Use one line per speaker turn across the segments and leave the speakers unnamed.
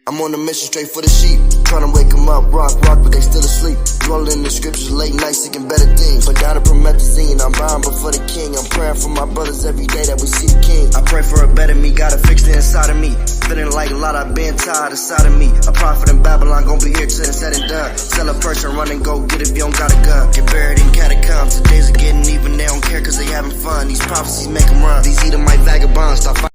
I'm on a mission straight for the sheep. Trying to wake them up, rock, but they still asleep. Dwelling in the scriptures late night, seeking better things. But down to promethazine, I'm bound before the king. I'm praying for my brothers every day that we see the king. I pray for a better me, gotta fix the inside of me. Feeling like a lot, I've been tired inside of me. A prophet in Babylon, gon' be here till it's said and done. Sell a person, run and go, get if you don't got a gun. Get buried in catacombs, the days are getting even, they don't care cause they having fun. These prophecies make them run, these Edomite vagabonds stop fighting.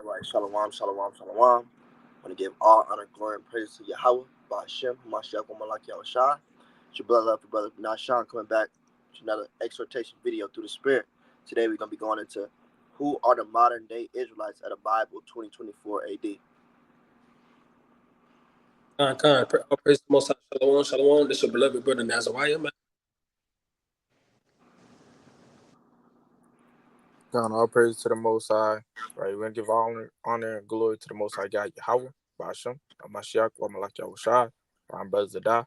All right, shalom, shalom, shalom. I want to give all honor, glory, and praise to Yahweh, Ba'ashem, Mashiach, Malak, Yahushua. It's your brother, brother Nashan, coming back to another exhortation video through the Spirit. Today we're going to be going into who are the modern day Israelites of the Bible 2024 AD.
All praise the Most High. Shalom, shalom. This is your beloved brother Nazariah, man.
All praise to the Most High. Right, we're gonna give honor and glory to the Most High God Yahweh, Ba'ashem, Mashiach, Malak Yahushua, our brothers that die.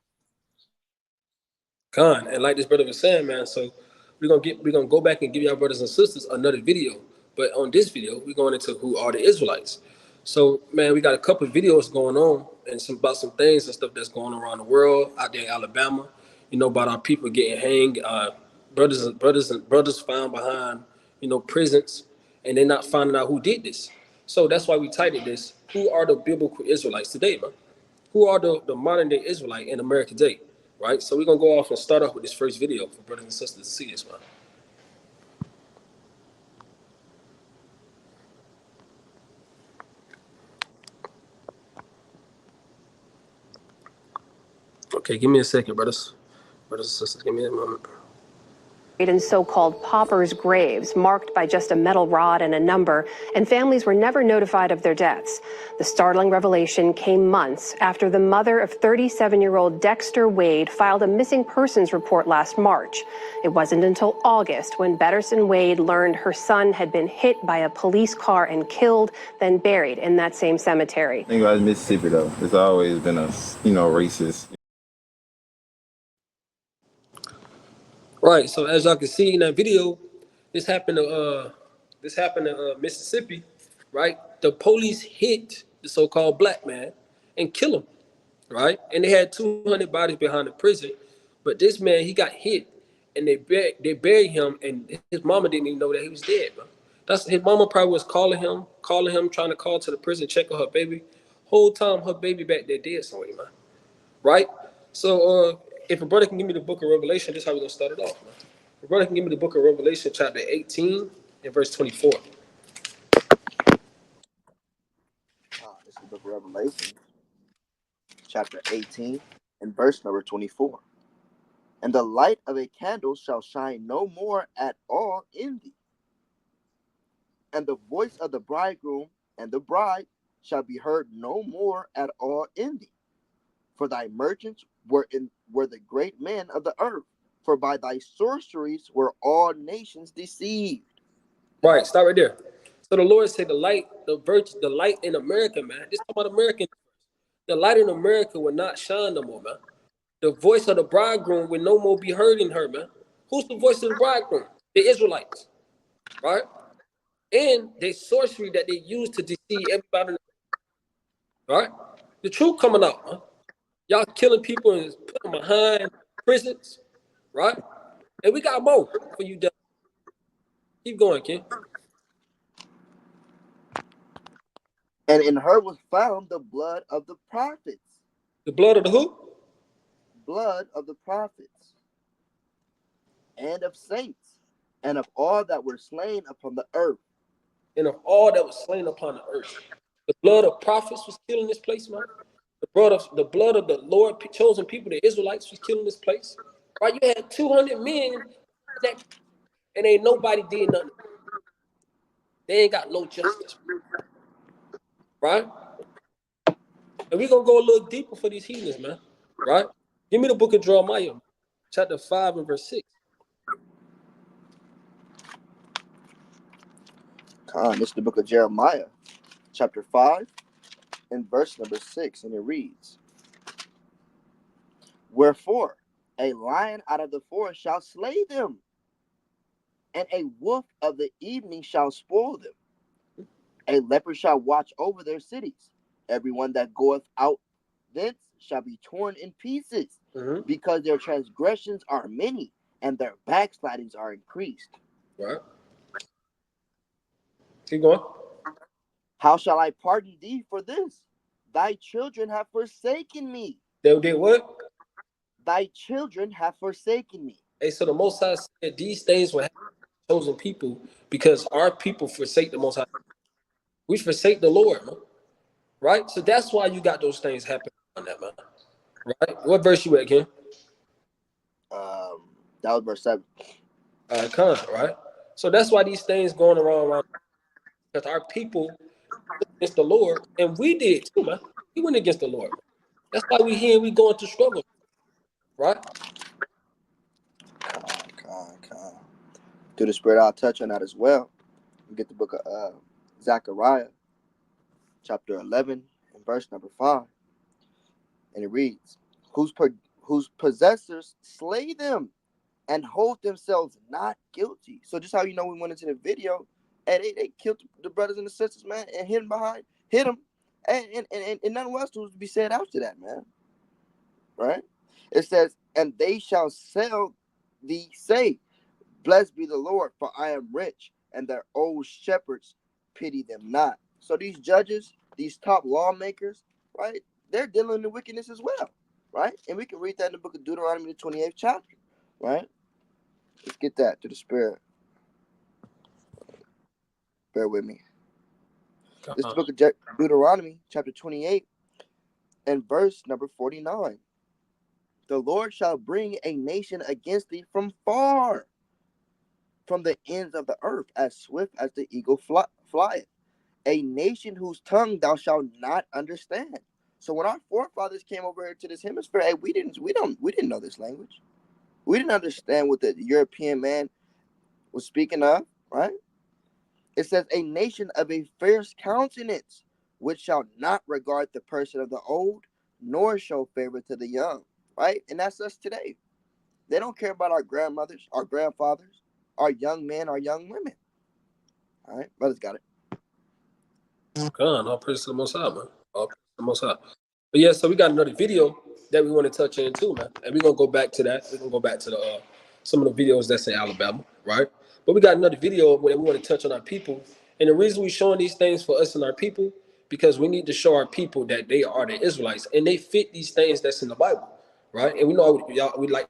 And like this brother was saying, man, so we're gonna go back and give y'all brothers and sisters another video. But on this video, we're going into who are the Israelites. So, man, we got a couple of videos going on and about some things and stuff that's going on around the world out there in Alabama. You know, about our people getting hanged, brothers found behind, prisons, and they're not finding out who did this. So that's why we titled this, Who Are the Biblical Israelites Today, man? Who are the modern day Israelite in America today, right? So we're going to go off and start off with this first video for brothers and sisters to see this, man. Okay, give me a second, brothers and sisters. Give me a moment.
In so-called paupers' graves, marked by just a metal rod and a number, and families were never notified of their deaths. The startling revelation came months after the mother of 37-year-old Dexter Wade filed a missing persons report last March. It wasn't until August when Betterson Wade learned her son had been hit by a police car and killed, then buried in that same cemetery.
The thing about Mississippi, though, it's always been a, racist.
Right. So as y'all can see in that video, this happened to Mississippi, right? The police hit the so-called black man and killed him, right? And they had 200 bodies behind the prison, but this man, he got hit and they buried him, and his mama didn't even know that he was dead, bro. That's his mama probably was calling him, trying to call to the prison, check on her baby. Whole time her baby back there dead somewhere, man. Right? So if a brother can give me the book of Revelation, this is how we're gonna start it off, man. If a brother can give me the book of Revelation, chapter 18 and verse 24.
This is the book of Revelation, chapter 18 and verse number 24. And the light of a candle shall shine no more at all in thee. And the voice of the bridegroom and the bride shall be heard no more at all in thee. For thy merchants were the great men of the earth. For by thy sorceries were all nations deceived.
Right, stop right there. So the Lord said the light in America, man. This is about American. The light in America will not shine no more, man. The voice of the bridegroom will no more be heard in her, man. Who's the voice of the bridegroom? The Israelites, right? And the sorcery that they use to deceive everybody, right? The truth coming out, man. Y'all killing people and putting them behind prisons, right? And we got more for you. Keep going, kid.
And in her was found the blood of the prophets.
The blood of the who?
Blood of the prophets, and of saints, and of all that were slain upon the earth.
And of all that was slain upon the earth. The blood of prophets was killing this place, man. The blood of the Lord chosen people, the Israelites, was killing this place. Right? You had 200 men and ain't nobody did nothing. They ain't got no justice. Right? And we're going to go a little deeper for these heathens, man. Right? Give me the book of Jeremiah, chapter 5 and verse 6.
This is the book of Jeremiah, chapter 5 and verse number 6, and it reads, Wherefore a lion out of the forest shall slay them, and a wolf of the evening shall spoil them. A leopard shall watch over their cities. Everyone that goeth out thence shall be torn in pieces, because their transgressions are many, and their backslidings are increased.
Right. Keep going.
How shall I pardon thee for this? Thy children have forsaken me.
They did what?
Thy children have forsaken me.
Hey, so the Most High said these things will happen to chosen people because our people forsake the Most High. We forsake the Lord, man. Right? So that's why you got those things happening on that, man. Right? What verse you at, Ken?
That was verse 7.
Con, right? So that's why these things going around because our people against the Lord, and we did too, man. We went against the Lord. That's why we here and we going through struggle, right?
Con. Through the Spirit, I'll touch on that as well. We get the book of Zechariah, chapter 11, and verse number 5. And it reads, whose possessors slay them and hold themselves not guilty. So just how you know we went into the video, and they killed the brothers and the sisters, man, and hit them, and nothing else was to be said after that, man. Right? It says, and they shall sell thee, say, blessed be the Lord, for I am rich, and their old shepherds pity them not. So these judges, these top lawmakers, right, they're dealing with wickedness as well, right? And we can read that in the book of Deuteronomy, the 28th chapter, right? Let's get that to the Spirit. Bear with me. This is the book of Deuteronomy, chapter 28, and verse number 49. The Lord shall bring a nation against thee from far, from the ends of the earth, as swift as the eagle flieth. A nation whose tongue thou shalt not understand. So when our forefathers came over here to this hemisphere, hey, we didn't know this language. We didn't understand what the European man was speaking of, right? It says, a nation of a fierce countenance, which shall not regard the person of the old, nor show favor to the young, right? And that's us today. They don't care about our grandmothers, our grandfathers, our young men, our young women. All right, brothers got it.
God, all praise to the Most High, man. All praise to the Most High. But yeah, so we got another video that we want to touch in too, man. And we're gonna go back to that. We're gonna go back to the some of the videos that's in Alabama, right? But we got another video where we want to touch on our people. And the reason we're showing these things for us and our people, because we need to show our people that they are the Israelites and they fit these things that's in the Bible, right? And we know y'all we like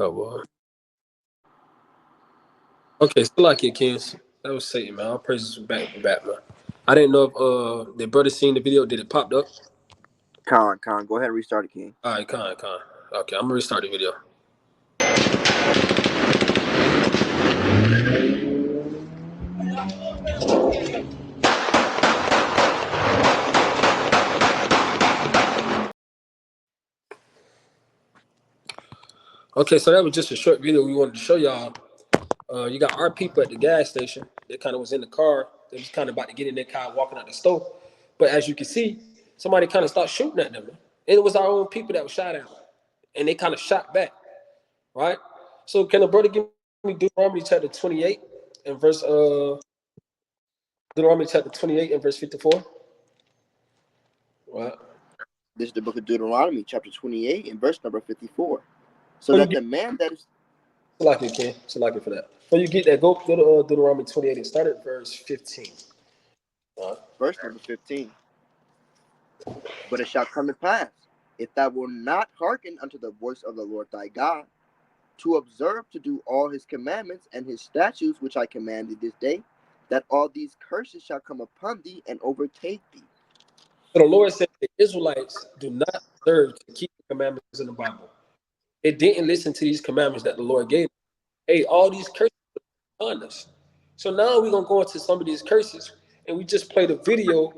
oh boy. Okay, still like it, Kings. That was Satan, man. All praises back, man. I didn't know if the brother seen the video. Did it popped up?
Con, go ahead and restart it, King.
All right, con. Okay, I'm gonna restart the video. Okay, so that was just a short video we wanted to show y'all. You got our people at the gas station. They kind of was in the car. They was kind of about to get in their car, walking out the store. But as you can see, somebody kind of started shooting at them. And it was our own people that was shot at, and they kind of shot back, right? So can the brother give me Deuteronomy chapter 28 and verse Deuteronomy chapter 28 and verse 54? Right.
This is the book of Deuteronomy, chapter 28, and verse number 54. So
Oh, you
that
get,
the man that is
like it, Ken. It's like it for that. When you get that, go to Deuteronomy 28 and start at verse 15.
Verse number 15. But it shall come to pass, if thou wilt not hearken unto the voice of the Lord thy God, to observe to do all his commandments and his statutes which I command thee this day, that all these curses shall come upon thee and overtake thee.
So the Lord said the Israelites do not deserve to keep the commandments in the Bible. They didn't listen to these commandments that the Lord gave them. Hey, all these curses are upon us. So now we're gonna go into some of these curses, and we just played a video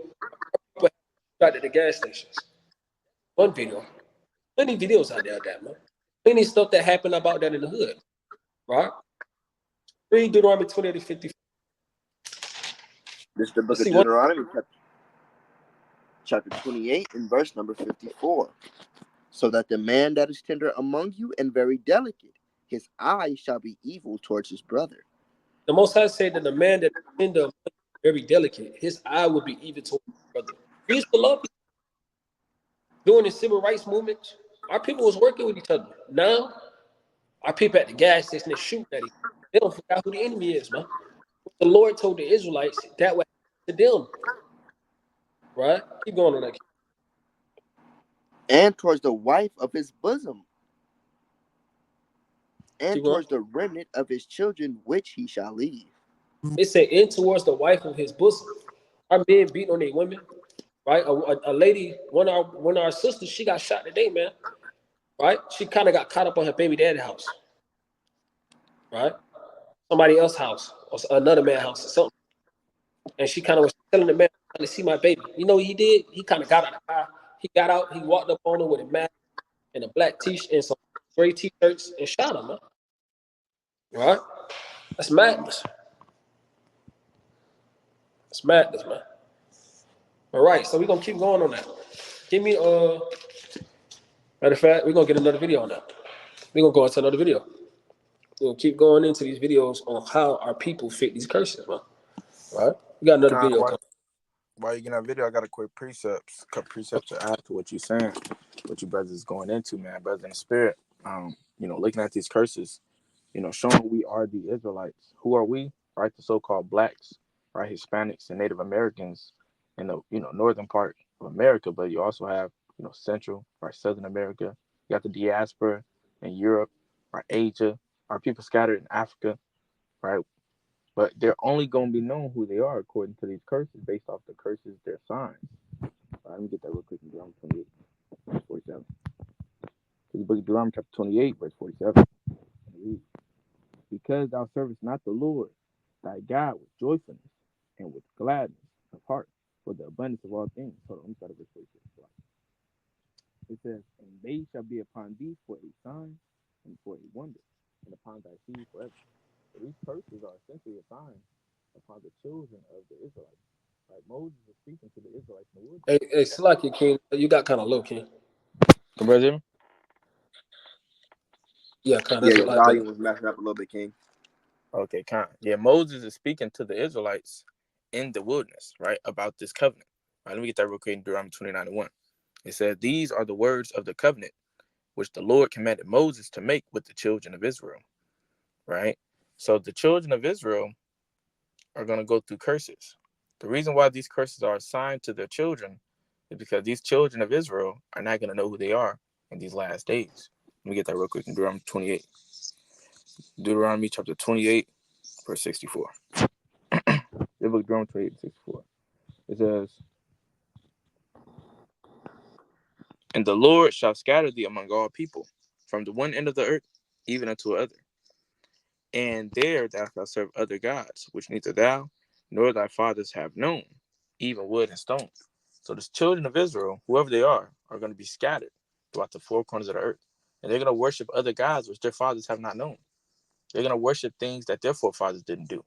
about at the gas stations. One video. Plenty videos out there of that, man. Plenty stuff that happened about that in the hood. Right? Read Deuteronomy 28 to 50.
This is the book
Let's
of
see what
Deuteronomy, chapter 28, and verse number 54. So that the man that is tender among you and very delicate, his eye shall be evil towards his brother.
the Most High said that the man that is tender, very delicate, his eye will be even towards his brother. We used to love each other. During the civil rights movement, our people was working with each other. Now, our people at the gas station, they shooting at each other. They don't figure out who the enemy is, man. The Lord told the Israelites that way to them. Right? Keep going on that.
And towards the wife of his bosom, and
Keep going.
towards the remnant of his children which he shall leave.
It said, in towards the wife of his bosom. Our men beating on their women, right? A lady, one of our sisters, she got shot today, man. Right? She kind of got caught up on her baby daddy house, right? Somebody else's house or another man's house or something. And she kind of was telling the man, "I'm trying to see my baby." You know what he did? He kind of got out of the car. He got out. He walked up on her with a mask and a black t-shirt and some gray t-shirts and shot him, man. Right? That's madness. That's madness, man. All right, so we're gonna keep going on that. Give me matter of fact, we're gonna get another video on that. We're gonna go into another video. We'll keep going into these videos on how our people fit these curses, man. All right? We got another video coming.
While you get that video, I got a couple precepts to add to what you're saying, what you brothers is going into, man, brothers in the spirit. Looking at these curses, showing we are the Israelites. Who are we? Right, the so-called blacks, right, Hispanics and Native Americans in the northern part of America, but you also have Central, right, Southern America. You got the diaspora in Europe, right, Asia. Our people scattered in Africa, right. But they're only going to be known who they are according to these curses, based off the curses, their signs. All right, let me get that real quick in Deuteronomy 28, verse 47. To the book of Deuteronomy, chapter 28, verse 47. Because thou servest not the Lord thy God with joyfulness and with gladness of heart for the abundance of all things. Hold on, let me start at verse 46. It says, and they shall be upon thee for a sign and for a wonder, and upon thy seed forever. So these curses are essentially a sign upon the children of the Israelites. Right? Moses is speaking to the Israelites in the wilderness.
Hey, Salaki, King, you got kind of low, King.
Come brother?
Yeah, kind of.
Yeah,
That's a
your
lot better.
volume was messing up a little bit, King.
Okay, kind. Yeah, Moses is speaking to the Israelites in the wilderness, right, about this covenant. All right, let me get that real quick in Deuteronomy 29 and 1. It said, these are the words of the covenant which the Lord commanded Moses to make with the children of Israel. Right? So the children of Israel are going to go through curses. The reason why these curses are assigned to their children is because these children of Israel are not going to know who they are in these last days. Let me get that real quick in Deuteronomy 28. Deuteronomy chapter 28, verse 64. The book of Deuteronomy 28, 64. It says, and the Lord shall scatter thee among all people, from the one end of the earth even unto other. And there thou shalt serve other gods, which neither thou nor thy fathers have known, even wood and stone. So the children of Israel, whoever they are going to be scattered throughout the four corners of the earth. And they're going to worship other gods, which their fathers have not known. They're going to worship things that their forefathers didn't do.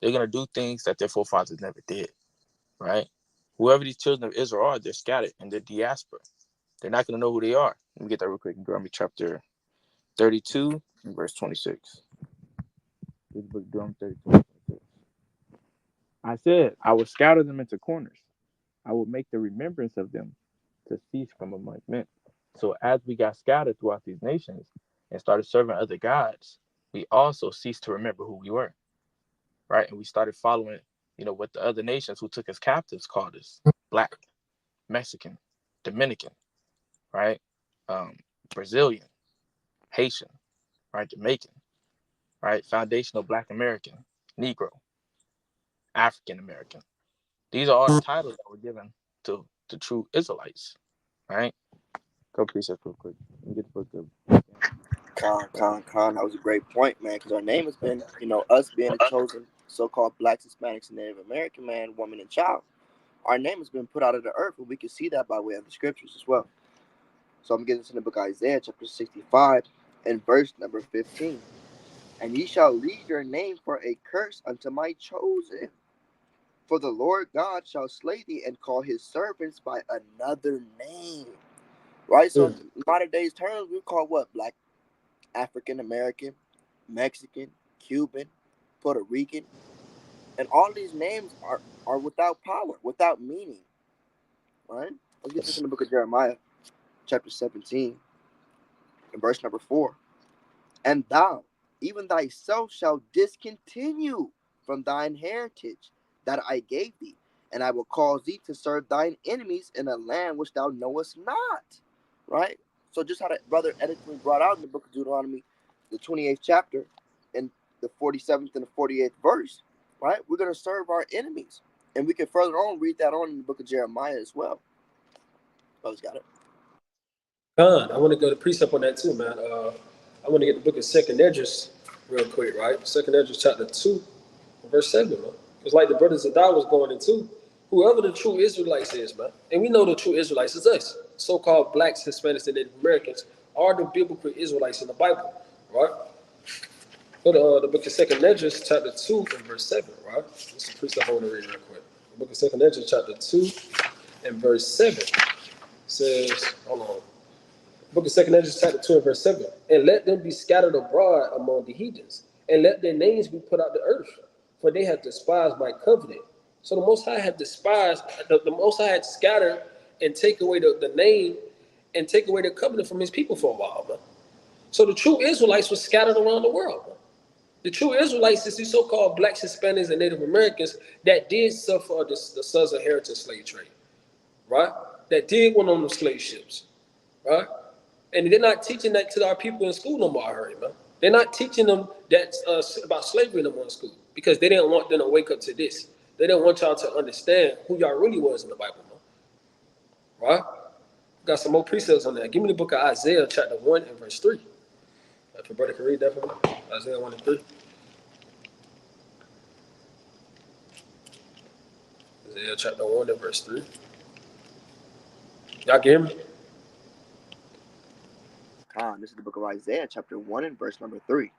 They're going to do things that their forefathers never did, right? Whoever these children of Israel are, they're scattered and they're diaspora. They're not going to know who they are. Let me get that real quick in Deuteronomy chapter 32 and verse 26. This book, Deuteronomy 32 and 26. I said, I will scatter them into corners. I will make the remembrance of them to cease from among men. So as we got scattered throughout these nations and started serving other gods, we also ceased to remember who we were, right? And we started following, what the other nations who took us captives called us: Black, Mexican, Dominican, right? Brazilian, Haitian, right? Jamaican, right? Foundational Black American, Negro, African American. These are all the titles that were given to true Israelites, right? Go precept real quick. Let me get the book of.
That was a great point, man, because our name has been, us being the chosen so-called blacks, Hispanics, and Native American man, woman, and child. Our name has been put out of the earth, and we can see that by way of the scriptures as well. So I'm getting to the book of Isaiah, chapter 65, and verse number 15. And ye shall leave your name for a curse unto my chosen. For the Lord God shall slay thee and call his servants by another name. Right? So in modern days terms, we call what? Black, African American, Mexican, Cuban, Puerto Rican. And all these names are without power, without meaning. Right? Let's get this in the book of Jeremiah, chapter 17, and verse number 4. And thou, even thyself, shall discontinue from thine heritage that I gave thee, and I will cause thee to serve thine enemies in a land which thou knowest not. Right? So just how that brother eloquently brought out in the book of Deuteronomy, the 28th chapter, and the 47th and the 48th verse, right? We're going to serve our enemies. And we can further on read that on in the book of Jeremiah as well. Brothers got it.
I want to go to precept on that too, man. I want to get the book of Second Esdras real quick, right? Second Esdras chapter 2, verse 7, man. It's like the brothers that I was going into. Whoever the true Israelites is, man. And we know the true Israelites is us. So-called blacks, Hispanics, and Native Americans are the biblical Israelites in the Bible, right? Go to the book of Second Esdras chapter 2 and verse 7, right? This is a precept I want to read real quick. The book of Second Esdras chapter 2 and verse 7 says, hold on. Book of Second Esdras chapter 2 and verse 7. And let them be scattered abroad among the heathens, and let their names be put out the earth, for they have despised my covenant. So the Most High had despised, the Most High had scattered and take away the name and take away the covenant from his people for a while, man. So the true Israelites were scattered around the world, man. The true Israelites is these so-called blacks, Hispanics, and Native Americans that did suffer the sons of heritage slave trade, right? That did went on the slave ships, right? And they're not teaching that to our people in school no more, I heard, man. They're not teaching them that about slavery no more in school because they didn't want them to wake up to this. They didn't want y'all to understand who y'all really was in the Bible, man. Right? Got some more precepts on that. Give me the book of Isaiah, chapter 1 and verse 3. If your brother can read that for me. Isaiah 1 and 3. Isaiah chapter 1 and verse 3. Y'all can hear me?
This is the book of Isaiah, chapter 1 and verse number 3.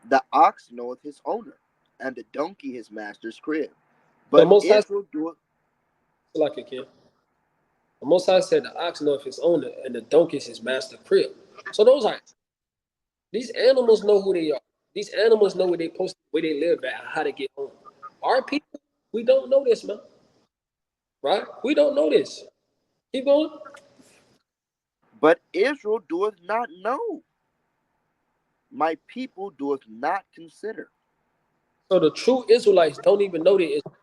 The ox knoweth his owner, and the donkey his master's crib. But Israel doeth...
Like it, Ken. The Most High said the ox knoweth his owner, and the donkey is his master's crib. So these animals know who they are. These animals know where they post, where they live at, how to get home. Our people, we don't know this, man. Right? We don't know this. Keep going.
But Israel doeth not know. My people doeth not consider.
So the true Israelites don't even know they Israelites.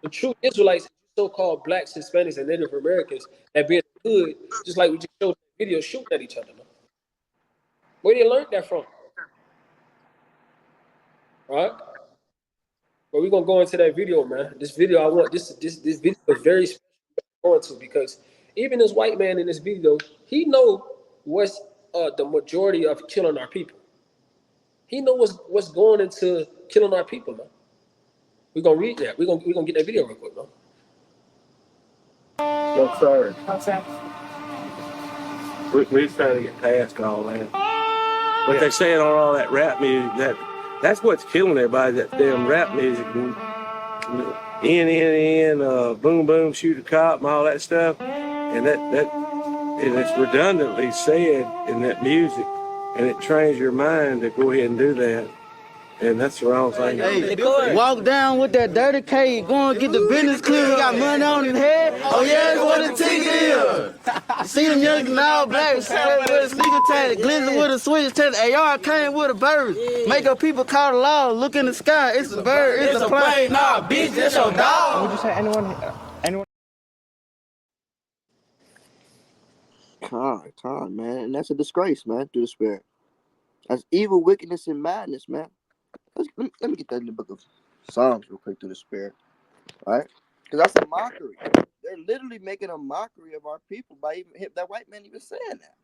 The true Israelites, so-called blacks, Hispanics, and Native Americans, that be in the hood, just like we just showed the video shooting at each other, man. Where they learned that from? Right? But we're gonna go into that video, man. This video, I want this video is very special going to because even this white man in this video, he know what's the majority of killing our people. He know what's going into killing our people, man. We're gonna read that. We're gonna get that video real quick, man.
No, sir. We're trying to get past all that. What they're saying on all that rap music, that's what's killing everybody, that damn rap music. Boom, boom, shoot a cop, and all that stuff. And and it's redundantly said in that music, and it trains your mind to go ahead and do that. And that's the wrong thing.
Hey, walk down with that dirty K, go and get the business clear. He got money on his head. Oh yeah, that's what the ticket is. See them young now black, with a sneaker tag, glisten with a switch tag. AR came with a bird. Make up people call the law. Look in the sky, it's a bird, it's a plane. Nah, bitch, that's your dog.
Would you say anyone?
Con, man. And that's a disgrace, man, through the spirit. That's evil, wickedness, and madness, man. Let me get that in the book of Psalms real quick through the spirit, right? Because that's a mockery. They're literally making a mockery of our people by even that white man even saying that.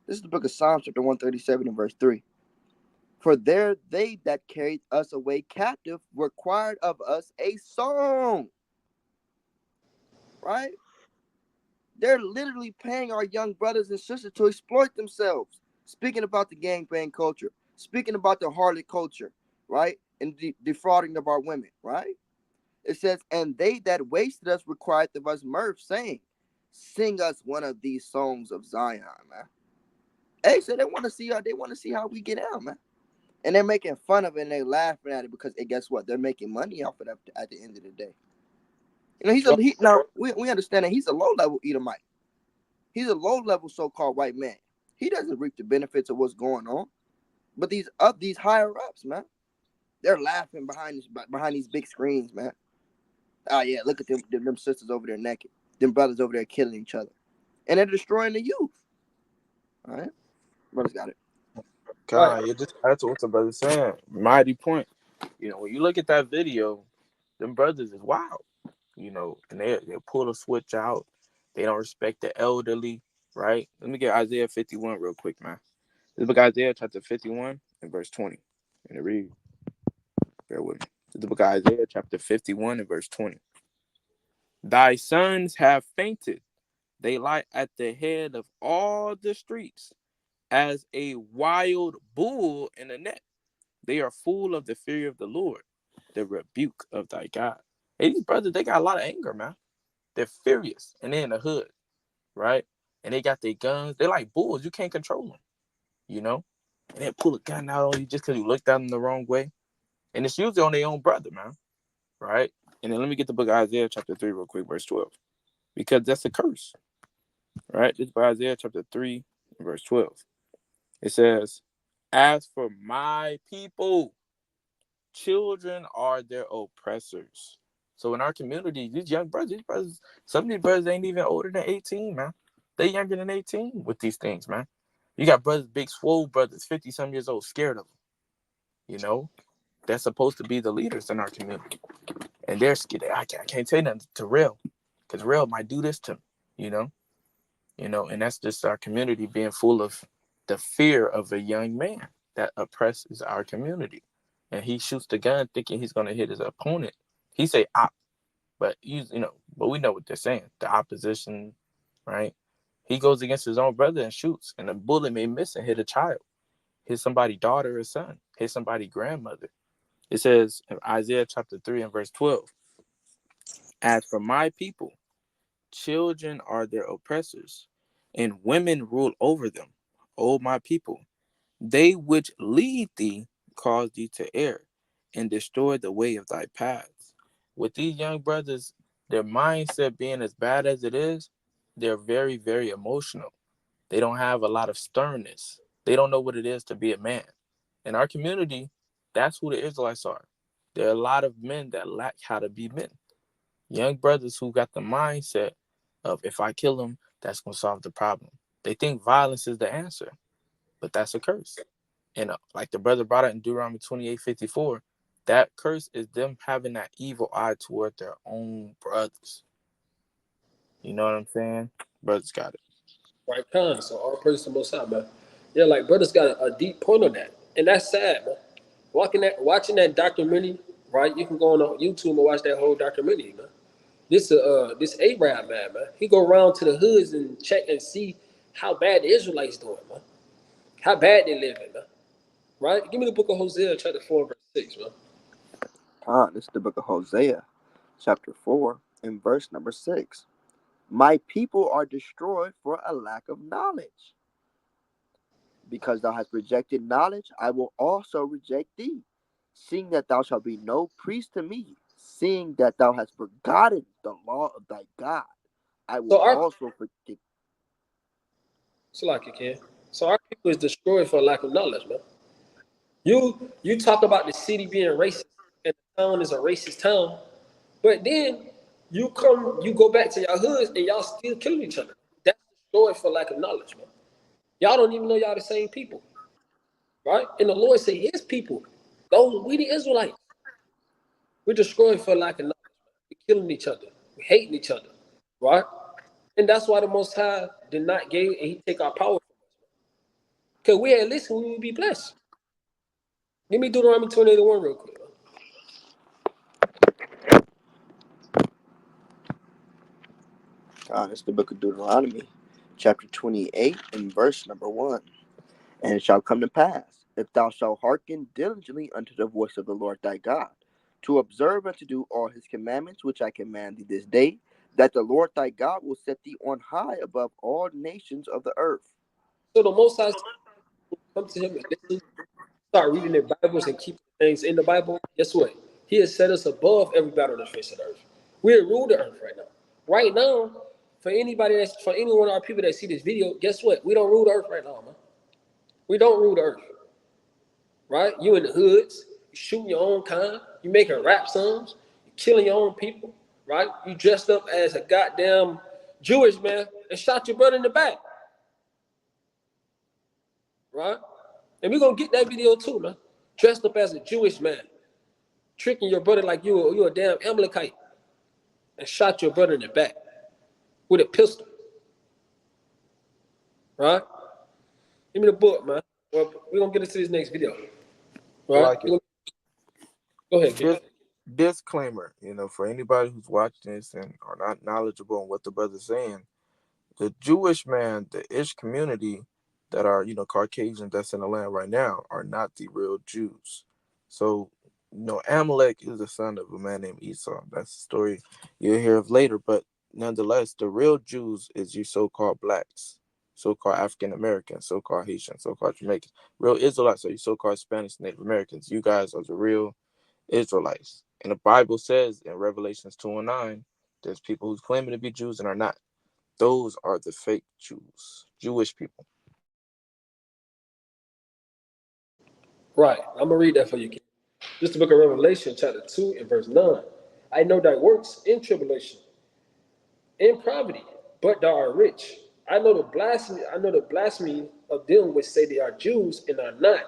This is the book of Psalms, chapter 137 and verse 3. For there they that carried us away captive required of us a song. Right? They're literally paying our young brothers and sisters to exploit themselves. Speaking about the gangbang culture, speaking about the harlot culture, right? And defrauding of our women, right? It says, and they that wasted us required of us mirth, saying, sing us one of these songs of Zion, man. Hey, so they want to see how we get out, man. And they're making fun of it and they're laughing at it because guess what? They're making money off of it at the end of the day. You know, we understand that he's a low-level Edomite. He's a low-level so-called white man. He doesn't reap the benefits of what's going on. But these higher-ups, man, they're laughing behind these big screens, man. Oh, yeah, look at them sisters over there naked. Them brothers over there killing each other. And they're destroying the youth. All right? Brothers got it.
God, you just that's what the brother's saying. Mighty point. You know, when you look at that video, them brothers is wild. You know, and they pull a switch out. They don't respect the elderly, right? Let me get Isaiah 51 real quick, man. This book Isaiah chapter 51 and verse 20. And it reads, bear with me. This the book of Isaiah chapter 51 and verse 20. Thy sons have fainted. They lie at the head of all the streets as a wild bull in a net. They are full of the fear of the Lord, the rebuke of thy God. Hey, these brothers, they got a lot of anger, man. They're furious, and they're in the hood, right? And they got their guns. They're like bulls. You can't control them, you know? And they pull a gun out on you just because you looked at them the wrong way. And it's usually on their own brother, man, right? And then let me get the book of Isaiah chapter 3 real quick, verse 12. Because that's a curse, right? This is by Isaiah chapter 3, verse 12. It says, as for my people, children are their oppressors. So in our community, these brothers, some of these brothers ain't even older than 18, man. They younger than 18 with these things, man. You got brothers, big swole brothers, 50-some years old, scared of them. You know, they're supposed to be the leaders in our community. And they're scared. I can't say nothing to Real, because Real might do this to me, you know, and that's just our community being full of the fear of a young man that oppresses our community. And he shoots the gun thinking he's going to hit his opponent. He say op, but but we know what they're saying. The opposition, right? He goes against his own brother and shoots, and a bullet may miss and hit a child, hit somebody's daughter or son, hit somebody's grandmother. It says in Isaiah chapter 3 and verse 12, as for my people, children are their oppressors, and women rule over them. O my people, they which lead thee cause thee to err, and destroy the way of thy paths. With these young brothers, their mindset being as bad as it is, they're very, very emotional. They don't have a lot of sternness. They don't know what it is to be a man. In our community, that's who the Israelites are. There are a lot of men that lack how to be men. Young brothers who got the mindset of, if I kill him, that's going to solve the problem. They think violence is the answer, but that's a curse. And like the brother brought out in Deuteronomy 28:54, that curse is them having that evil eye toward their own brothers. You know what I'm saying? Brothers got it.
Right, con. So all praise to the Most High, man. Yeah, like brothers got a deep point on that, and that's sad, man. Watching that documentary, right? You can go on YouTube and watch that whole documentary, man. This Arab man, he go around to the hoods and check and see how bad the Israelites doing, man. How bad they living, man. Right? Give me the book of Hosea, chapter 4, verse 6, man.
This is the book of Hosea, chapter 4, and verse number 6. My people are destroyed for a lack of knowledge. Because thou hast rejected knowledge, I will also reject thee, seeing that thou shalt be no priest to me, seeing that thou hast forgotten the law of thy God, I will
So our
also forget.
so like you can. So our people is destroyed for lack of knowledge, man. You talk about the city being racist and the town is a racist town, but then you go back to your hoods and y'all still killing each other. That's destroyed for lack of knowledge, man. Y'all don't even know y'all the same people, right? And the Lord said, His people, those we the Israelites, we're destroyed for lack of knowledge. We're killing each other, we're hating each other, right? And that's why the Most High did not give and He take our power from us. Because we had listened, we would be blessed. Let me do Deuteronomy 28:1 real quick.
It's the book of Deuteronomy, chapter 28, and verse number 1. And it shall come to pass, if thou shalt hearken diligently unto the voice of the Lord thy God, to observe and to do all his commandments which I command thee this day, that the Lord thy God will set thee on high above all nations of the earth.
So the Most High come to Him and listen, start reading their Bibles and keep things in the Bible. Guess what? He has set us above every battle on the face of the earth. We're rule the earth right now. Right now, for any one of our people that see this video, guess what? We don't rule the earth right now, man. We don't rule the earth, right? You in the hoods, you shooting your own kind, you making rap songs, you killing your own people, right? You dressed up as a goddamn Jewish man and shot your brother in the back, right? And we're gonna get that video too, man. Dressed up as a Jewish man, tricking your brother like you a damn Amalekite, and shot your brother in the back with a pistol, right? Give me the book, man. Well, we're gonna get into this next video, right?
Like it.
Go ahead, kid.
Dis- Disclaimer, for anybody who's watching this and are not knowledgeable on what the brother's saying, the Jewish man, the Ish community that are, Caucasians that's in the land right now are not the real Jews. So, Amalek is the son of a man named Esau. That's the story you'll hear of later. But nonetheless, the real Jews is you so-called blacks, so-called African Americans, so-called Haitians, so-called Jamaicans. Real Israelites are you so-called Spanish Native Americans. You guys are the real Israelites. And the Bible says in Revelations 2:9, there's people who's claiming to be Jews and are not. Those are the fake Jews, Jewish people.
Right. I'm gonna read that for you, kid. This is the book of Revelation, chapter 2 and verse 9. I know thy works in tribulation, in poverty, but thou art rich. I know the blasphemy of them which say they are Jews and are not,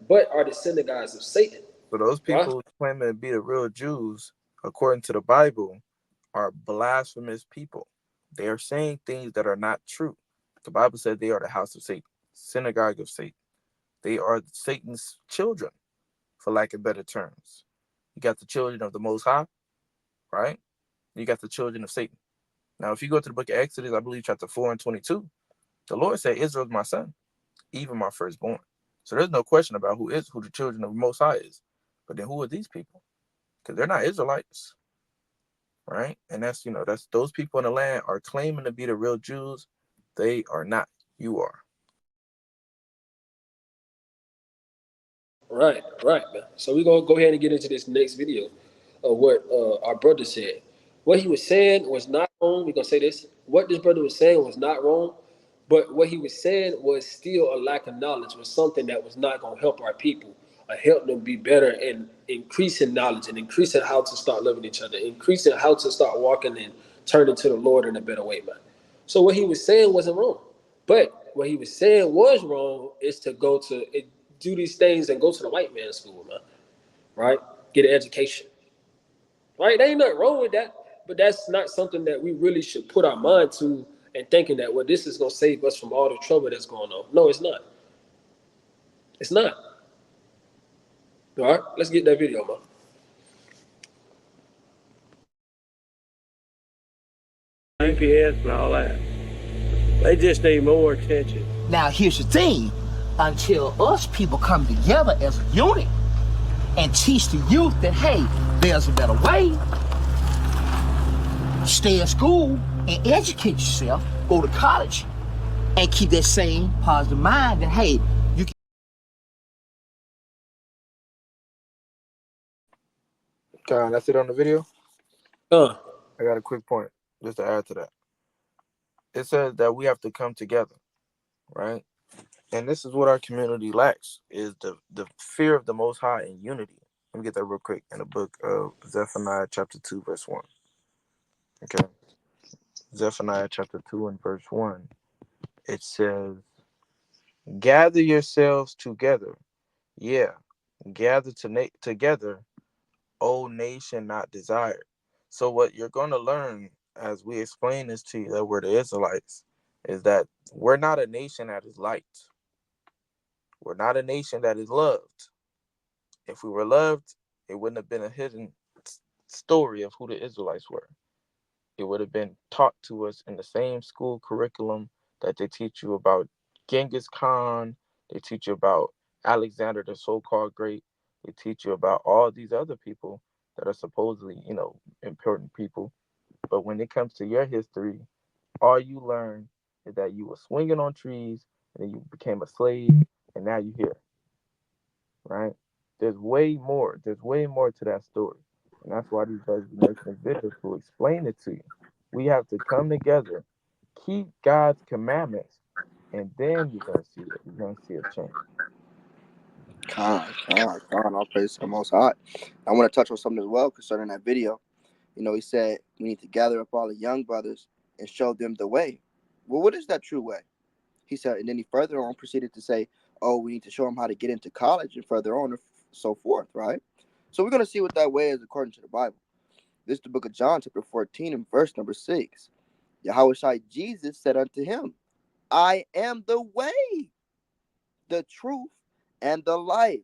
but are the synagogues of Satan.
So those
Right?
people claiming to be the real Jews, according to the Bible, are blasphemous people. They are saying things that are not true. The Bible said they are the house of Satan, synagogue of Satan. They are Satan's children, for lack of better terms. You got the children of the Most High, right? You got the children of Satan. Now, if you go to the book of Exodus, I believe chapter 4 and 22, the Lord said, Israel is my son, even my firstborn. So there's no question about who the children of the Most High is. But then who are these people? Because they're not Israelites, right? And that's those people in the land are claiming to be the real Jews. They are not. You are.
Right, man. So we're gonna go ahead and get into this next video of what our brother said. What he was saying was not wrong. We're gonna say this. What this brother was saying was not wrong, but what he was saying was still a lack of knowledge, was something that was not gonna help our people or help them be better and increasing knowledge and increasing how to start loving each other, increasing how to start walking and turning to the Lord in a better way, man. So what he was saying wasn't wrong. But what he was saying was wrong is to do these things and go to the white man's school, man. Right? Get an education. Right? There ain't nothing wrong with that. But that's not something that we really should put our mind to and thinking that, well, this is going to save us from all the trouble that's going on. No, it's not. It's not. All right? Let's get that video, man.
GPS and all that. They just need more attention.
Now, here's the thing. Until us people come together as a unit and teach the youth that, hey, there's a better way, stay in school and educate yourself, go to college, and keep that same positive mind that, hey,
Kyle, that's it on the video.
Uh,
I got a quick point just to add to that. It says that we have to come together, right? And this is what our community lacks: is the fear of the Most High and unity. Let me get that real quick in the book of Zephaniah chapter 2 verse 1. Okay, Zephaniah chapter 2 and verse 1. It says, "Gather yourselves together, yeah, gather together, O nation not desired." So what you're going to learn as we explain this to you, that we're the Israelites, is that we're not a nation that is liked. We're not a nation that is loved. If we were loved, it wouldn't have been a hidden story of who the Israelites were. It would have been taught to us in the same school curriculum that they teach you about Genghis Khan, they teach you about Alexander the so-called great, they teach you about all these other people that are supposedly, important people. But when it comes to your history, all you learn is that you were swinging on trees and then you became a slave and now you're here, right? There's way more. There's way more to that story. And that's why these guys be making this video to explain it to you. We have to come together, keep God's commandments, and then you're gonna see it. You're gonna see a change.
All praise to the Most High. I want to touch on something as well concerning that video. He said we need to gather up all the young brothers and show them the way. Well, what is that true way? He said, and then he further on proceeded to say, oh, we need to show them how to get into college and further on and so forth, right? So we're going to see what that way is according to the Bible. This is the book of John, chapter 14, and verse number 6. Yahushua Jesus said unto him, I am the way, the truth, and the life,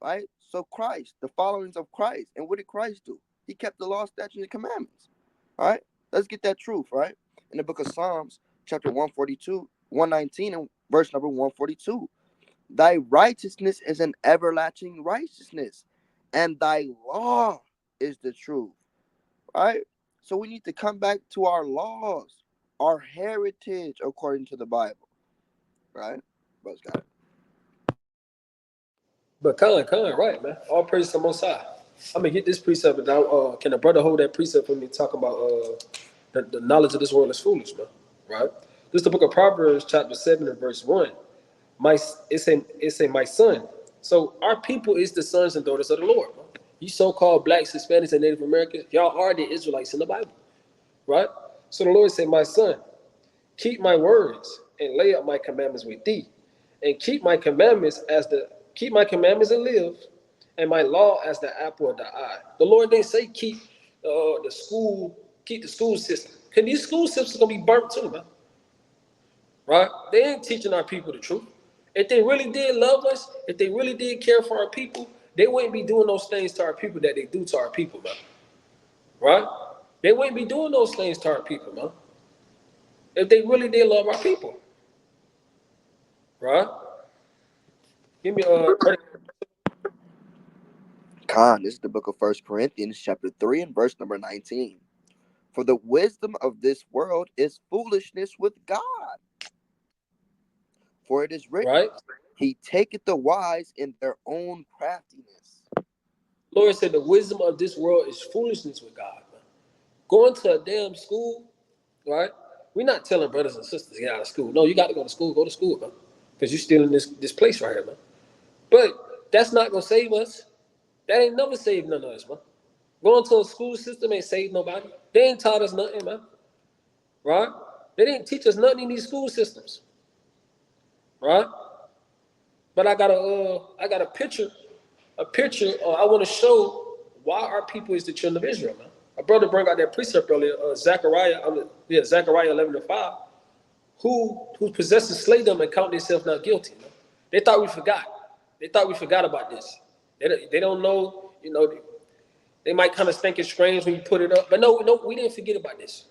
right? So Christ, the followings of Christ. And what did Christ do? He kept the law, statutes, and commandments, all right? Let's get that truth, right? In the book of Psalms, chapter 119, and verse number 142. Thy righteousness is an everlasting righteousness, and thy law is the truth, right? So we need to come back to our laws, our heritage according to the Bible, right? Brothers got it.
but Khan, right, man. All praise to the Most High. I'm gonna get this precept, and can a brother hold that precept for me? Talking about the knowledge of this world is foolish, man. Right? This is the book of Proverbs, chapter 7 and verse 1. It's a my son. So our people is the sons and daughters of the Lord. Man. You so-called blacks, Hispanics, and Native Americans, y'all are the Israelites in the Bible, right? So the Lord said, my son, keep my words and lay up my commandments with thee, and keep my commandments and live, and my law as the apple of the eye. The Lord didn't say keep the school system, because these school systems are gonna be burnt too, man. Right? They ain't teaching our people the truth. If they really did love us, if they really did care for our people, they wouldn't be doing those things to our people that they do to our people, man. Right? They wouldn't be doing those things to our people, man. If they really did love our people. Right? Give me
Khan, this is the book of 1 Corinthians, chapter 3, and verse number 19. For the wisdom of this world is foolishness with God. For it is written,
right?
he taketh the wise in their own craftiness.
Lord said the wisdom of this world is foolishness with God, man. Going to a damn school, right? We're not telling brothers and sisters to get out of school. No, you got to go to school, man. Because you're still in this place right here, man. But that's not gonna save us. That ain't never saved none of us, man. Going to a school system ain't saved nobody. They ain't taught us nothing, man. Right? They didn't teach us nothing in these school systems. Right? But I got a picture. I want to show why our people is the children of Israel, man. My brother brought out that precept earlier, Zechariah 11:5. Who possesses slay them and count themselves not guilty. Man. They thought we forgot. They thought we forgot about this. They don't know, they might kind of think it's strange when you put it up. But no, we didn't forget about this.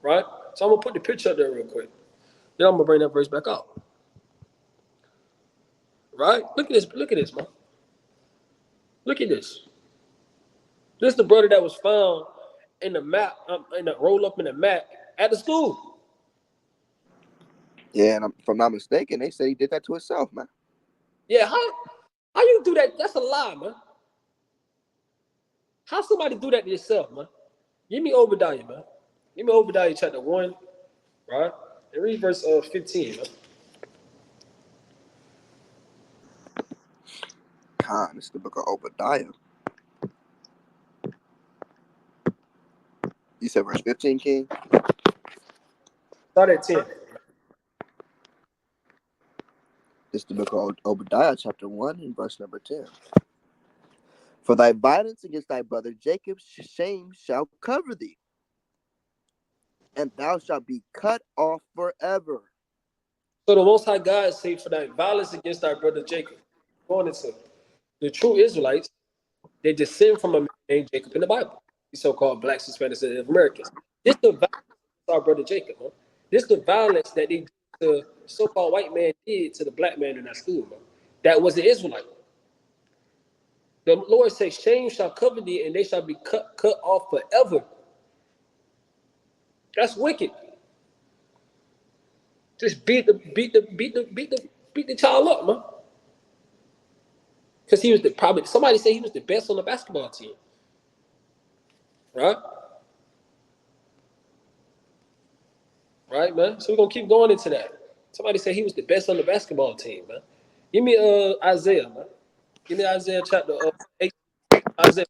Right? So I'm gonna put the picture up there real quick. Then I'm gonna bring that verse back out. Right? Look at this, man. Look at this. This is the brother that was found in the map, in the roll up in the mat at the school.
Yeah, and if I'm not mistaken, they said he did that to himself, man.
Yeah, how you do that? That's a lie, man. How somebody do that to yourself, man? Give me Obadiah, man. Give me Obadiah chapter 1, right? And read verse 15, man.
Con, this is the book of Obadiah. You said verse 15, King?
Start at 10.
This is the book of Obadiah, chapter 1, and verse number 10. For thy violence against thy brother Jacob's shame shall cover thee, and thou shalt be cut off forever.
So the Most High God say, for thy violence against our brother Jacob. Going into the true Israelites, they descend from a man named Jacob in the Bible. These so-called blacks, Hispanics, and Native Americans. This the violence against our brother Jacob, man. This the violence that the so-called white man did to the black man in that school, man. That was the Israelite. The Lord says, shame shall cover thee, and they shall be cut off forever. That's wicked. Just beat the child up, man. Because he was somebody said he was the best on the basketball team. Right? Right, man. So we're gonna keep going into that. Somebody said he was the best on the basketball team, man. Give me Isaiah, man. Give me Isaiah chapter 8. Isaiah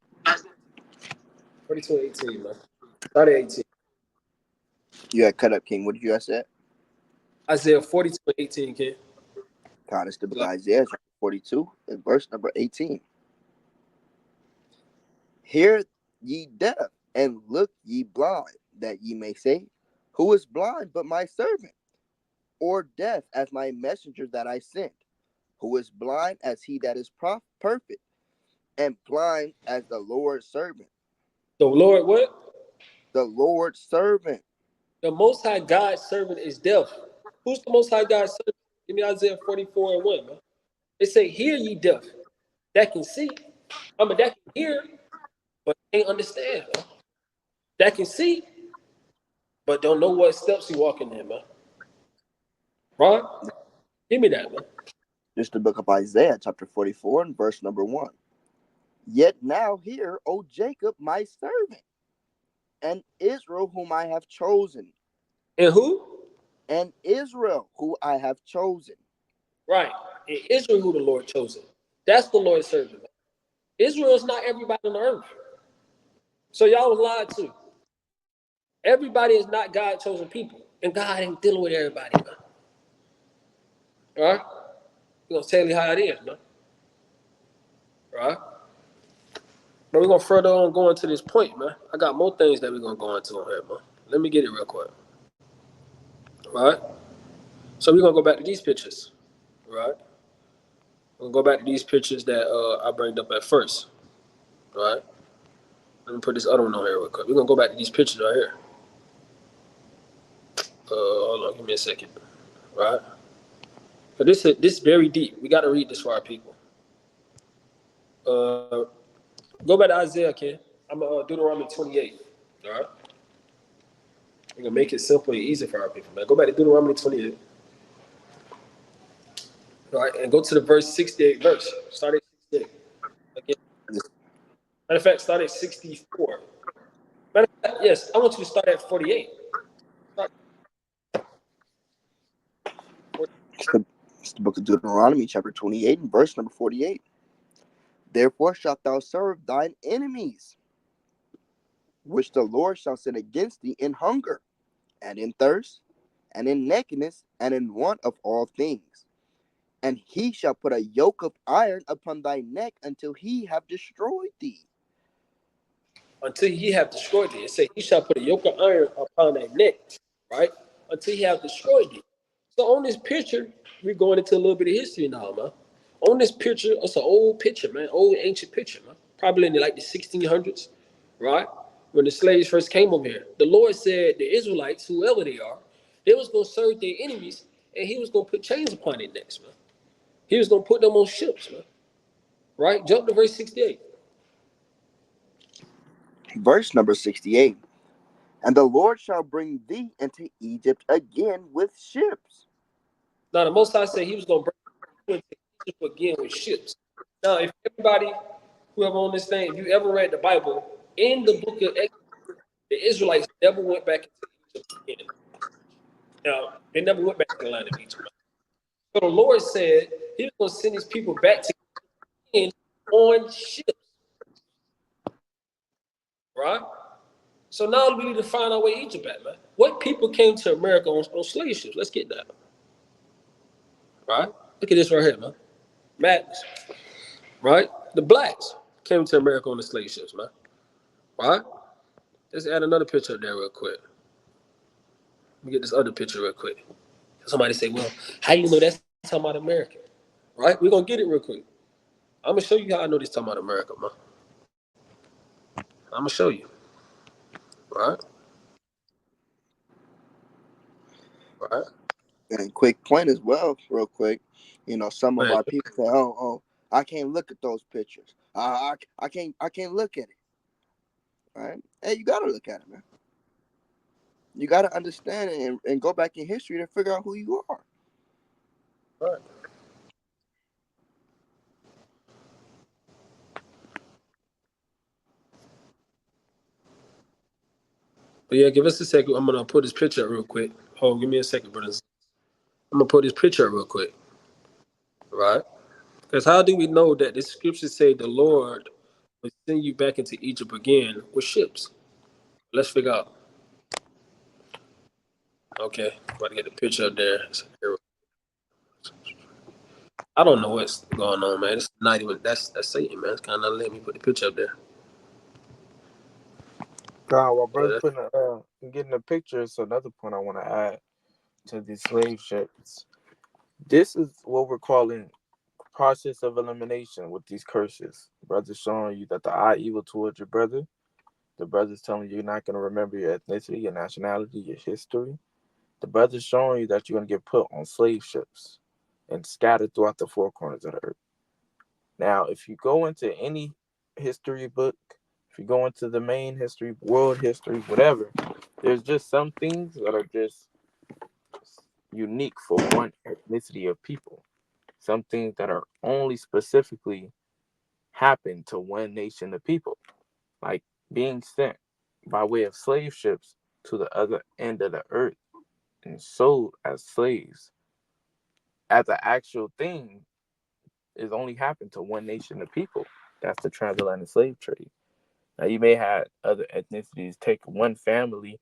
42:18, man. Start at 18.
You had cut up, King. What did you guys say?
Isaiah 42:18, kid.
God, it's the book of Isaiah, chapter 42, and verse number 18. Hear ye deaf, and look ye blind, that ye may say, who is blind but my servant? Or deaf as my messenger that I sent? Who is blind as he that is perfect, and blind as the Lord's servant?
The Lord what?
The Lord's servant.
The Most High God's servant is deaf. Who's the Most High God's servant? Give me Isaiah 44:1, man. It say, hear ye deaf, that can see. That can hear, but can't understand, man. That can see, but don't know what steps he walking in, man. Right? Give me that, man.
This is the book of Isaiah, chapter 44, and verse number 1. Yet now hear, O Jacob, my servant, and Israel, whom I have chosen.
And who?
And Israel, who I have chosen.
Right. And Israel, who the Lord chosen. That's the Lord's servant. Man. Israel is not everybody on the earth. So y'all was lied to. Everybody is not God chosen people. And God ain't dealing with everybody, man. All right? We're going to tell you how it is, man. Right? But we're going to further on go into this point, man. I got more things that we're going to go into on here, man. Let me get it real quick. Right? So we're going to go back to these pictures. Right? We're going to go back to these pictures that I brought up at first. Right? Let me put this other one on here real quick. We're going to go back to these pictures right here. Hold on, give me a second. Right? But this is very deep. We got to read this for our people. Go back to Isaiah, kid. I'm Deuteronomy 28. All right? We're going to make it simple and easy for our people, man. Go back to Deuteronomy 28. All right? And go to the verse 68 verse. Start at 68. Again. Matter of fact, start at 64. Matter of fact, yes, I want you to start at 48.
It's the book of Deuteronomy, chapter 28, and verse number 48. Therefore shalt thou serve thine enemies, which the Lord shall send against thee in hunger, and in thirst, and in nakedness, and in want of all things. And he shall put a yoke of iron upon thy neck until he have destroyed thee.
Until he have destroyed thee. It say, he shall put a yoke of iron upon thy neck, right? Until he have destroyed thee. So on this picture, we're going into a little bit of history now, man. On this picture, it's an old picture, man. Old ancient picture, man. Probably in like the 1600s, right? When the slaves first came over here. The Lord said the Israelites, whoever they are, they was going to serve their enemies, and he was going to put chains upon their necks, man. He was going to put them on ships, man. Right? Jump to verse 68.
Verse number 68. And the Lord shall bring thee into Egypt again with ships.
Now, the Most High said he was going to bring you into Egypt again with ships. Now, if everybody whoever on this thing, if you ever read the Bible, in the book of Exodus, the Israelites never went back into Egypt again. Now, they never went back to the land of Egypt. So the Lord said he was going to send his people back to Egypt on ships, right? So now we need to find out where Egypt at, man. What people came to America on slave ships? Let's get that, right? Look at this right here, man. Madness, right? The blacks came to America on the slave ships, man. Right? Let's add another picture up there real quick. Let me get this other picture real quick. Somebody say, well, how you know that's talking about America? Right? We're going to get it real quick. I'm going to show you how I know this talking about America, man. I'm going to show you. Right? Right?
And quick point as well, real quick. You know, some of
Man,
our people say, "Oh, I can't look at those pictures. I can't look at it." Right? Hey, you gotta look at it, man. You gotta understand it and go back in history to figure out who you are.
right. But yeah, give us a second. I'm going to put this picture up real quick. Hold on, give me a second, brothers. I'm going to put this picture up real quick. Right? Because how do we know that the scriptures say the Lord will send you back into Egypt again with ships? Let's figure out. Okay, about to get the picture up there. I don't know what's going on, man. It's not even that's Satan, man. It's kind of not letting me put the picture up there.
God, while
Yeah,
brother putting getting a picture, it's another point I want to add to these slave ships. This is what we're calling process of elimination with these curses. Brother's showing you that the eye evil towards your brother. The brother's telling you you're not going to remember your ethnicity, your nationality, your history. The brother's showing you that you're going to get put on slave ships and scattered throughout the four corners of the earth. Now, if you go into any history book, if you go into the main history, world history, whatever, there's just some things that are just unique for one ethnicity of people. Some things that are only specifically happen to one nation of people, like being sent by way of slave ships to the other end of the earth and sold as slaves. As an actual thing, is only happened to one nation of people. That's the transatlantic slave trade. Now, you may have other ethnicities take one family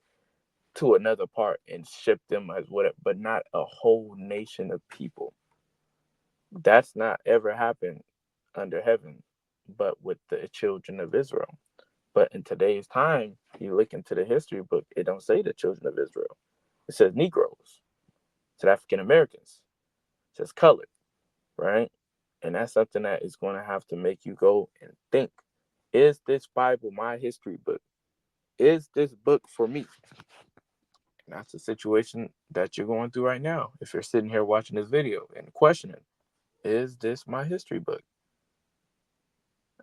to another part and ship them as whatever, but not a whole nation of people. That's not ever happened under heaven, but with the children of Israel. But in today's time, you look into the history book, it don't say the children of Israel. It says Negroes, it says African Americans, it says colored, right? And that's something that is going to have to make you go and think, is this Bible my history book? Is this book for me? And that's the situation that you're going through right now. If you're sitting here watching this video and questioning, is this my history book?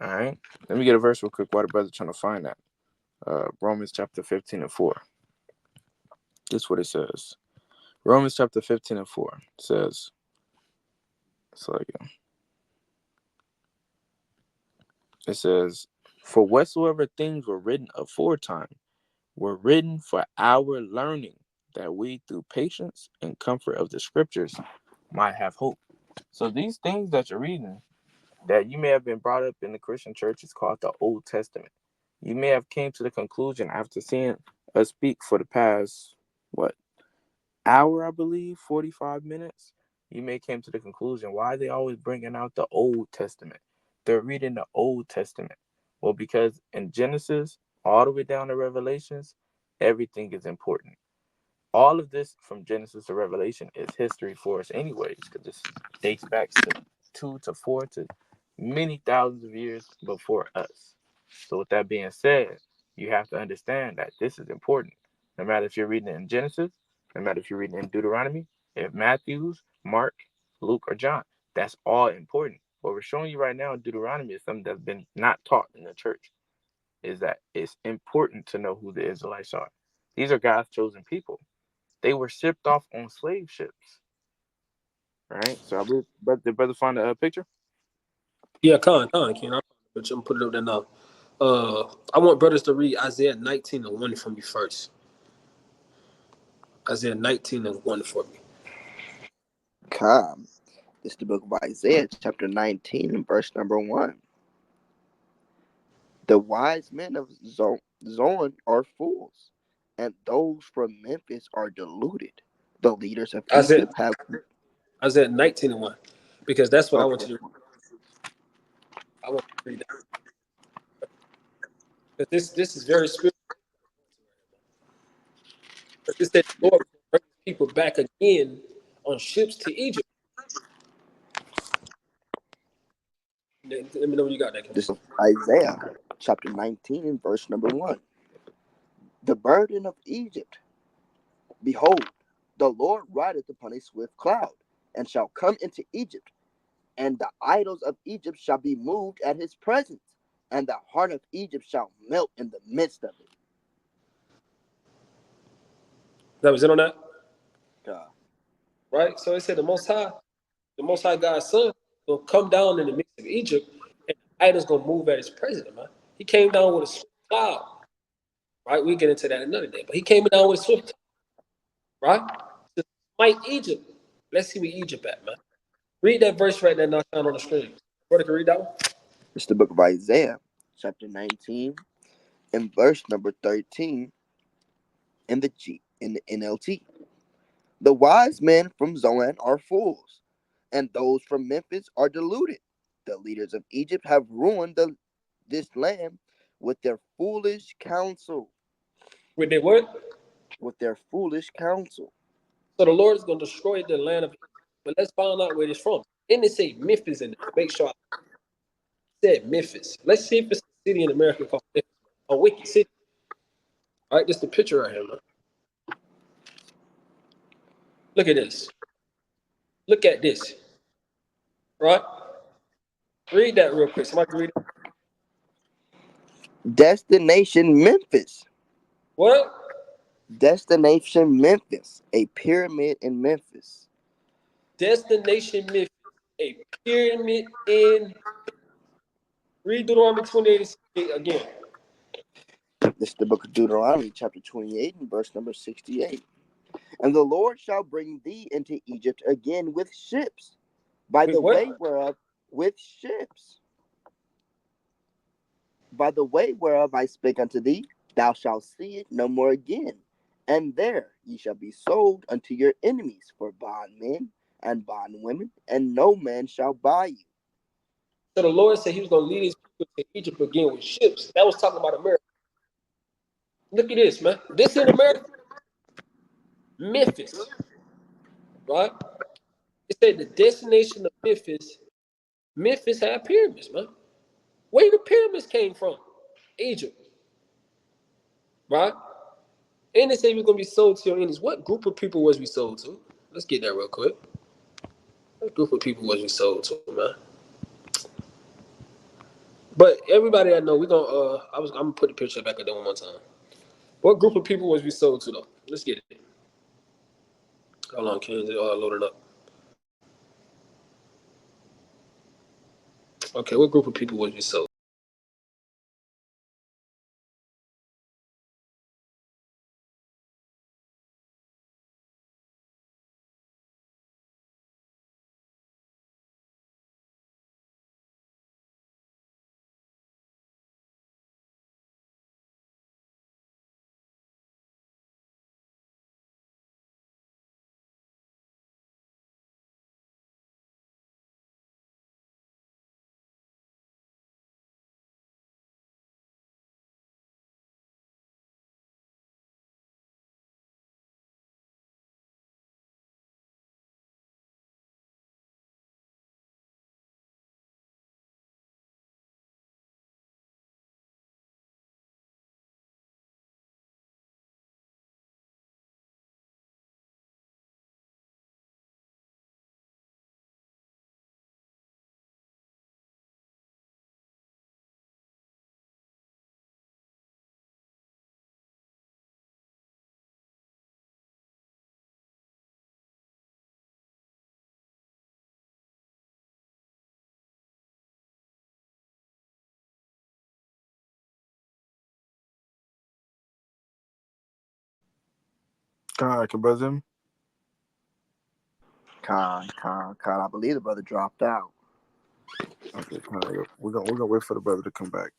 All right. Let me get a verse real quick while the brother's trying to find that. Romans chapter 15 and 4. This is what it says. Romans chapter 15 and 4 says, it says, for whatsoever things were written aforetime were written for our learning, that we through patience and comfort of the scriptures might have hope. So these things that you're reading, that you may have been brought up in the Christian church, is called the Old Testament. You may have came to the conclusion after seeing us speak for the past, hour, I believe, 45 minutes. You may came to the conclusion, why are they always bringing out the Old Testament? They're reading the Old Testament. Well, because in Genesis, all the way down to Revelations, everything is important. All of this from Genesis to Revelation is history for us anyways, because this dates back to 2 to 4 to many thousands of years before us. So with that being said, you have to understand that this is important. No matter if you're reading it in Genesis, no matter if you're reading it in Deuteronomy, if Matthews, Mark, Luke, or John, that's all important. What we're showing you right now in Deuteronomy is something that's been not taught in the church, is that it's important to know who the Israelites are. These are God's chosen people. They were shipped off on slave ships, right? So I believe, but the brother found a picture.
Yeah, Ken. I'm gonna put it up there now. I want brothers to read Isaiah 19:1 for me first. Isaiah 19:1 for me.
Come. This is the book of Isaiah, chapter 19, and verse number 1. The wise men of Zoan are fools, and those from Memphis are deluded. The leaders of
Isaiah
Egypt have.
Isaiah 19:1, because that's what I want
Okay.
you to. I want you to read that because this is very spiritual. It said the Lord will bring his people back again on ships to Egypt. Let me know when you got that.
This is Isaiah, chapter 19, and verse number 1. The burden of Egypt. Behold, the Lord rideth upon a swift cloud, and shall come into Egypt, and the idols of Egypt shall be moved at his presence, and the heart of Egypt shall melt in the midst of it.
That was it on that,
God.
right? So it said the Most High God's Son, will come down in the midst of Egypt, and the idols gonna move at his presence, man. He came down with a swift cloud, right? We get into that another day, but he came down with a swift, right? To smite Egypt. Let's see where Egypt at, man. Read that verse right there now, down on the screen. Brother, can read that one?
It's the book of Isaiah, chapter 19, and verse number 13 in the NLT. The wise men from Zoan are fools, and those from Memphis are deluded. The leaders of Egypt have ruined this land with their foolish counsel.
With their what?
With their foolish counsel.
So the Lord is gonna destroy the land of Egypt. But let's find out where it's from. Didn't it say Memphis in there? Make sure I said Memphis. Let's see if it's a city in America called Memphis. A wicked city. All right, this is the picture right here, man. Look at this. Look at this. Right? Read that real quick. Somebody read it.
Destination Memphis.
What?
Destination Memphis. A pyramid in Memphis.
Destination Memphis. A pyramid in. Read Deuteronomy 28 again.
This is the book of Deuteronomy, chapter 28, and verse number 68. And the Lord shall bring thee into Egypt again with ships, by
Wait,
the
what?
way whereof, with ships, by the way whereof I spake unto thee, thou shalt see it no more again. And there ye shall be sold unto your enemies for bondmen and bondwomen, and no man shall buy you.
So the Lord said he was going to lead his people to Egypt again with ships. That was talking about America. Look at this, man. This in America, Memphis, right? It said the destination of Memphis. Memphis had pyramids, man. Where the pyramids came from? Egypt, right? And they say we're gonna be sold to your enemies. What group of people was we sold to? Let's get that real quick. What group of people was we sold to, man? But everybody I know, we gonna I'm gonna put the picture back up there one more time. What group of people was we sold to though? Let's get it. Hold on, Ken, loaded up. Okay, what group of people was we sold?
Can brother hear me?
Con. I believe the brother dropped out.
Okay, Khan. We're gonna wait for the brother to come back.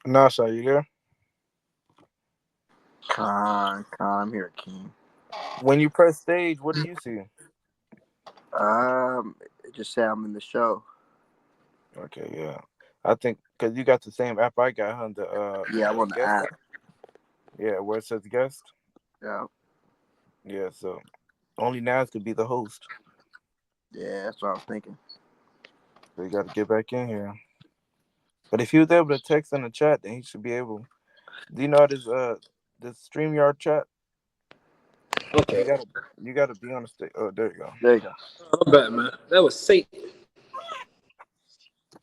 Nasha, you there?
I'm here, King.
When you press stage, what do you see?
It just say I'm in the show.
Okay, yeah. I think because you got the same app I got, huh?
Yeah, I'm
The
on the
guest
app.
app. Yeah, where it says guest.
Yeah,
Yeah, so only Nas could be the host.
yeah, that's what I was thinking.
So you got to get back in here. But if he was able to text in the chat, then he should be able. Do you know this StreamYard chat?
Okay.
You gotta be on the stage. Oh, there you go.
There you go.
I'm back, man. That was Satan.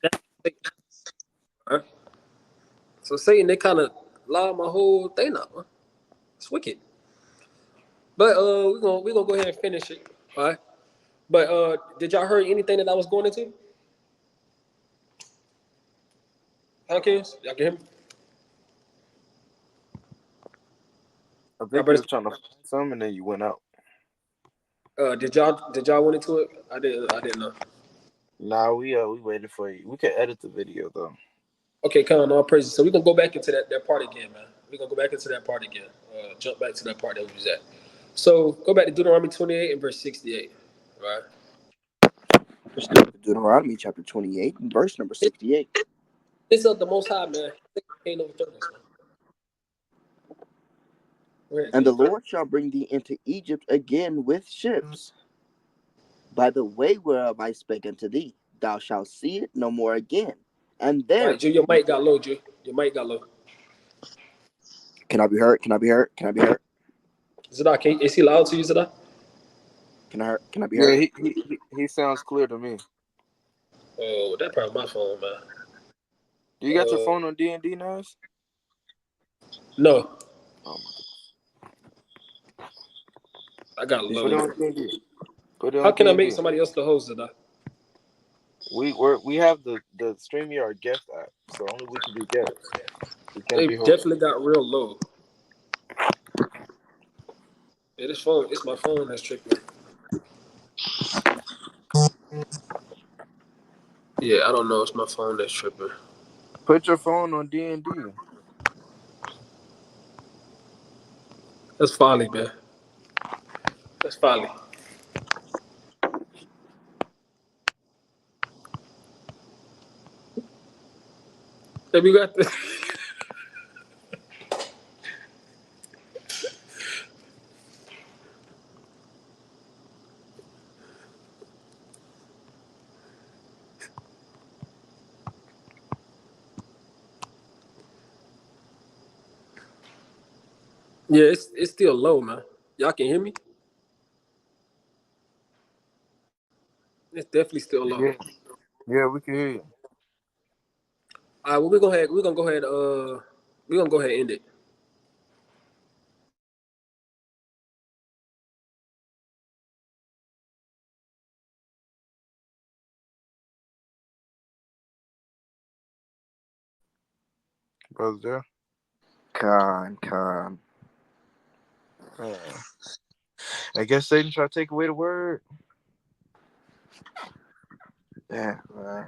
That's Satan. All right? So Satan, they kind of loud my whole thing up. Huh? It's wicked. But we're gonna go ahead and finish it. All right. But did y'all heard anything that I was going into? Huh, kids? Y'all can hear me?
I
Y'all
think you
better.
was trying to find some, and then you went out.
Did y'all went into it? I didn't know.
Nah, we waited for you. We could edit the video though.
Okay, Con, all praises. So we're gonna go back into that part again, man. We're gonna go back into that part again. Jump back to that part that we was at. So go back to Deuteronomy 28 and verse 68. Right?
Deuteronomy chapter 28 and verse number 68.
This is the Most High, man. Ain't overthrown us, man. Go ahead,
And the
King.
Lord shall bring thee into Egypt again with ships, by the way whereof I spake unto thee. Thou shalt see it no more again. And
Right,
there,
Drew, your mic got low, Drew. Your mic got low.
can I be heard? Can I be heard? Can I be heard?
Zadok, is he loud to you, Zadok?
Can I be
Yeah,
heard?
he sounds clear to me.
Oh, that probably my phone, man.
Do you got your phone on D&D, Nas?
No,
Oh
I got
my. Put it
low.
on D&D. Put it
How
on
can I make
D&D.
somebody else the host, Zadok?
We have the StreamYard guest app, so only we can be guests. We can't
They
be hosts.
definitely got real low. Yeah, it's my phone that's tripping. Yeah, I don't know. It's my phone that's tripping.
Put your phone on D&D.
That's folly, man. That's folly. Have you got this? Yeah, it's still low, man. Y'all can hear me? It's definitely still low.
Yeah, yeah, we can hear you.
All right, well we're gonna go ahead and end it.
Brother there.
Con.
Man. I guess Satan try to take away the word.
Yeah, man.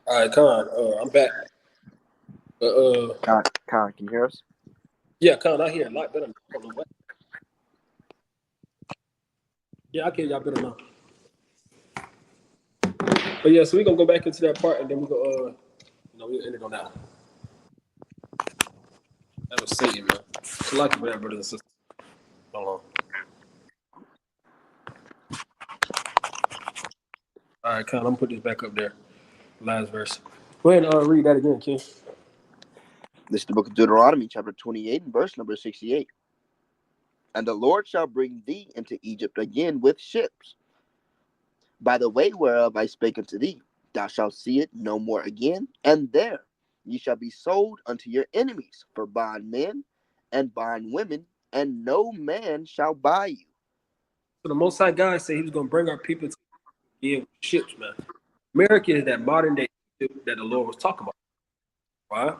All right, Con, I'm back.
Con, can you hear us?
Yeah, Con, I hear a lot better. I don't know what. Yeah, I can hear y'all better now. But yeah, so we're gonna go back into that part and then we'll end it on that one. That was Satan, man. So like you for that, brothers and sisters. Hold on. All right, Con, I'm gonna put this back up there. Last verse. Go ahead and read that again, King.
This is the book of Deuteronomy, chapter 28, and verse number 68. And the Lord shall bring thee into Egypt again with ships, by the way whereof I spake unto thee. Thou shalt see it no more again, and there ye shall be sold unto your enemies for bondmen and bondwomen, and no man shall buy you.
So the Most High God said He was gonna bring our people to give ships, man. America is that modern day Egypt that the Lord was talking about, right?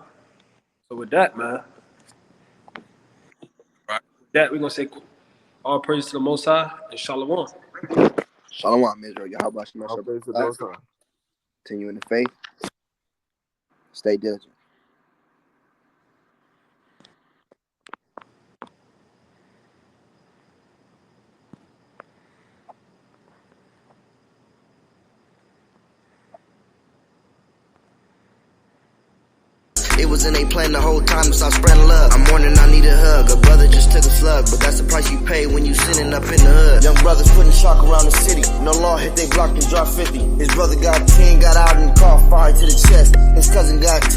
So with that, man, that, we're gonna say all praise to the Most High and Shalom.
Shalom, Israel. Yahweh Shem
All
Yahshua
praise to the
Barak.
Most High.
Continue in the faith. Stay diligent.
It was in a plan the whole time to stop spreading love. I'm mourning, I need a hug. A brother just took a slug, but that's the price you pay when you sitting up in the hood. Young brothers putting shock around the city. No law hit they block and drop 50. His brother got 10, got out and caught fire to the chest. His cousin got 2.